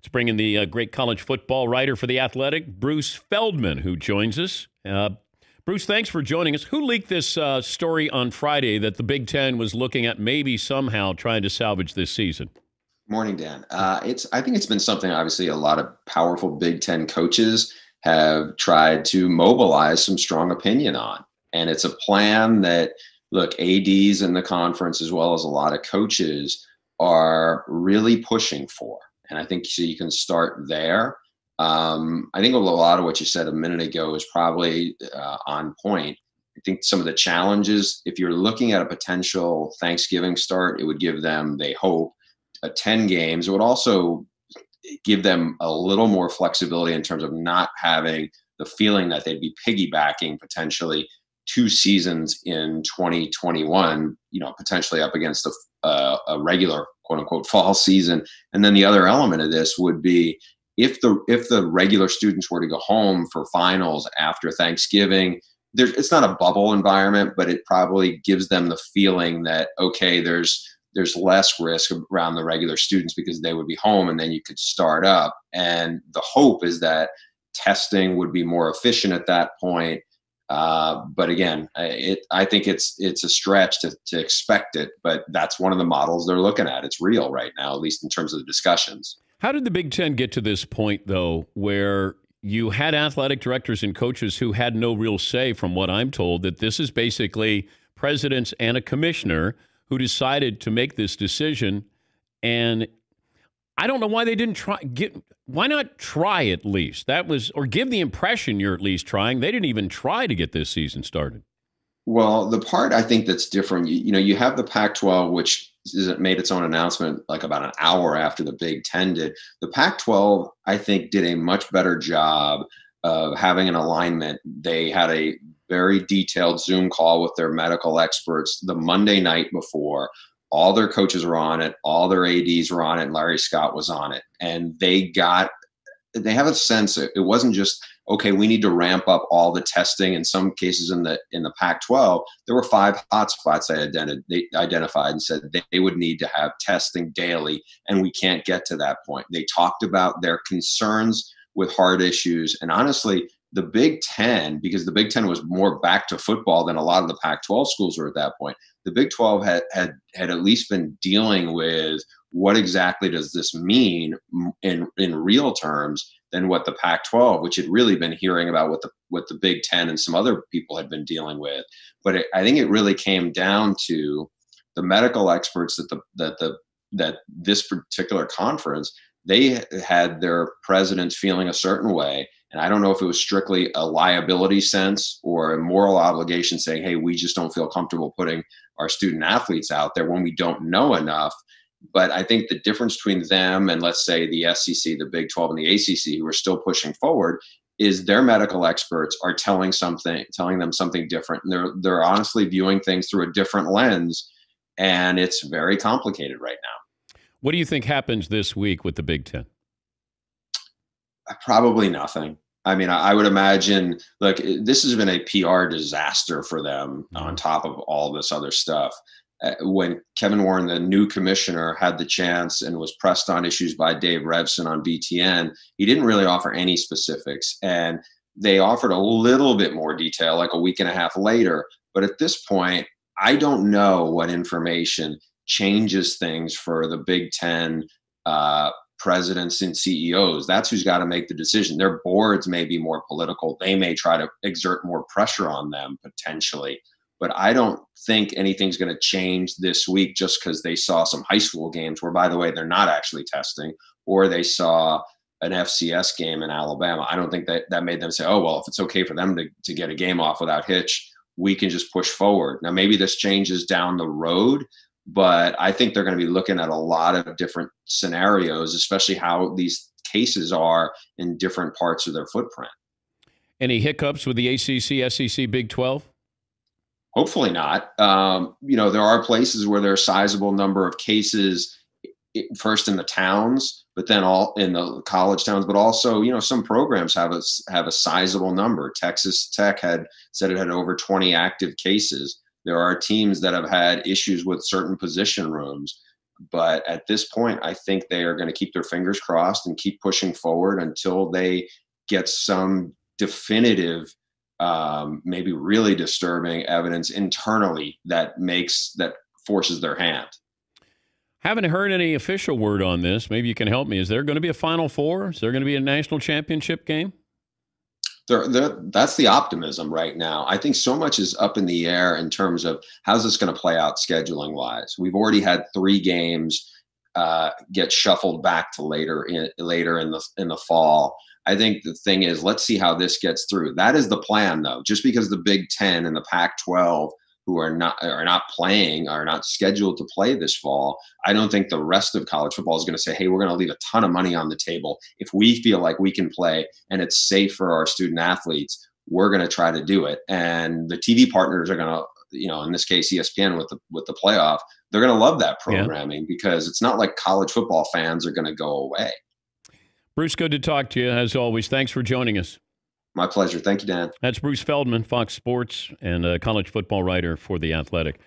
Let's bring in the great college football writer for The Athletic, Bruce Feldman, who joins us. Bruce, thanks for joining us. Who leaked this story on Friday that the Big Ten was looking at maybe somehow trying to salvage this season? Morning, Dan. I think it's been something, obviously, a lot of powerful Big Ten coaches have tried to mobilize some strong opinion on. And it's a plan that, look, ADs in the conference, as well as a lot of coaches, are really pushing for. And I think so you can start there. I think a lot of what you said a minute ago is probably on point. I think some of the challenges, if you're looking at a potential Thanksgiving start, it would give them, they hope, 10 games. It would also give them a little more flexibility in terms of not having the feeling that they'd be piggybacking potentially 2 seasons in 2021, potentially up against a regular quote unquote fall season. And then the other element of this would be if the regular students were to go home for finals after Thanksgiving, it's not a bubble environment, but it probably gives them the feeling that, okay, there's less risk around the regular students because they would be home and then you could start up. And the hope is that testing would be more efficient at that point. But again, I think it's a stretch to expect it, but that's one of the models they're looking at. It's real right now, at least in terms of the discussions. How did the Big Ten get to this point, though, where you had athletic directors and coaches who had no real say, from what I'm told, that this is basically presidents and a commissioner who decided to make this decision? And I don't know why they didn't try. Why not try at least? Or give the impression you're at least trying. They didn't even try to get this season started. Well, the part I think that's different, you have the Pac-12, which made its own announcement like about an hour after the Big Ten did. The Pac-12, I think, did a much better job of having an alignment. They had a very detailed Zoom call with their medical experts the Monday night before. All their coaches were on it. All their ADs were on it. And Larry Scott was on it. And they have a sense it wasn't just, okay, we need to ramp up all the testing. In some cases in the Pac-12, there were 5 hotspots they identified and said they would need to have testing daily. And we can't get to that point. They talked about their concerns with heart issues. And honestly, the Big Ten, because the Big Ten was more back to football than a lot of the Pac-12 schools were at that point, the Big 12 had at least been dealing with what exactly does this mean in real terms than what the Pac-12, which had really been hearing about what the Big Ten and some other people had been dealing with. But I think it really came down to the medical experts that this particular conference, they had their presidents feeling a certain way. And I don't know if it was strictly a liability sense or a moral obligation saying, hey, we just don't feel comfortable putting our student athletes out there when we don't know enough. But I think the difference between them and, let's say, the SEC, the Big 12, and the ACC, who are still pushing forward, is their medical experts are telling them something different. And they're honestly viewing things through a different lens. And it's very complicated right now. What do you think happens this week with the Big Ten? Probably nothing. I mean, I would imagine, look, this has been a PR disaster for them on top of all this other stuff. When Kevin Warren, the new commissioner, had the chance and was pressed on issues by Dave Revson on BTN, he didn't really offer any specifics. And they offered a little bit more detail like a week and a half later. But at this point, I don't know what information changes things for the Big Ten presidents and CEOs. That's who's got to make the decision. Their boards may be more political. They may try to exert more pressure on them potentially. But I don't think anything's going to change this week just because they saw some high school games where, by the way, they're not actually testing, or they saw an FCS game in Alabama. I don't think that made them say, oh, well, if it's okay for them to get a game off without hitch, we can just push forward. Now, maybe this changes down the road, but I think they're going to be looking at a lot of different scenarios, especially how these cases are in different parts of their footprint. Any hiccups with the ACC, SEC, Big 12? Hopefully not. There are places where there are a sizable number of cases, first in the towns, but then all in the college towns, but also, some programs have a sizable number. Texas Tech had said it had over 20 active cases. There are teams that have had issues with certain position rooms. But at this point, I think they are going to keep their fingers crossed and keep pushing forward until they get some definitive, maybe really disturbing evidence internally that forces their hand. Haven't heard any official word on this. Maybe you can help me. Is there going to be a Final Four? Is there going to be a national championship game? That's the optimism right now. I think so much is up in the air in terms of how's this going to play out scheduling wise. We've already had 3 games get shuffled back to later in the fall. I think the thing is, let's see how this gets through. That is the plan, though. Just because the Big Ten and the Pac-12, who are not playing, are not scheduled to play this fall, I don't think the rest of college football is going to say, hey, we're going to leave a ton of money on the table. If we feel like we can play and it's safe for our student athletes, we're going to try to do it. And the TV partners are going to, in this case, ESPN with the playoff, they're going to love that programming because it's not like college football fans are going to go away. Bruce, good to talk to you as always. Thanks for joining us. My pleasure. Thank you, Dan. That's Bruce Feldman, Fox Sports, and a college football writer for The Athletic.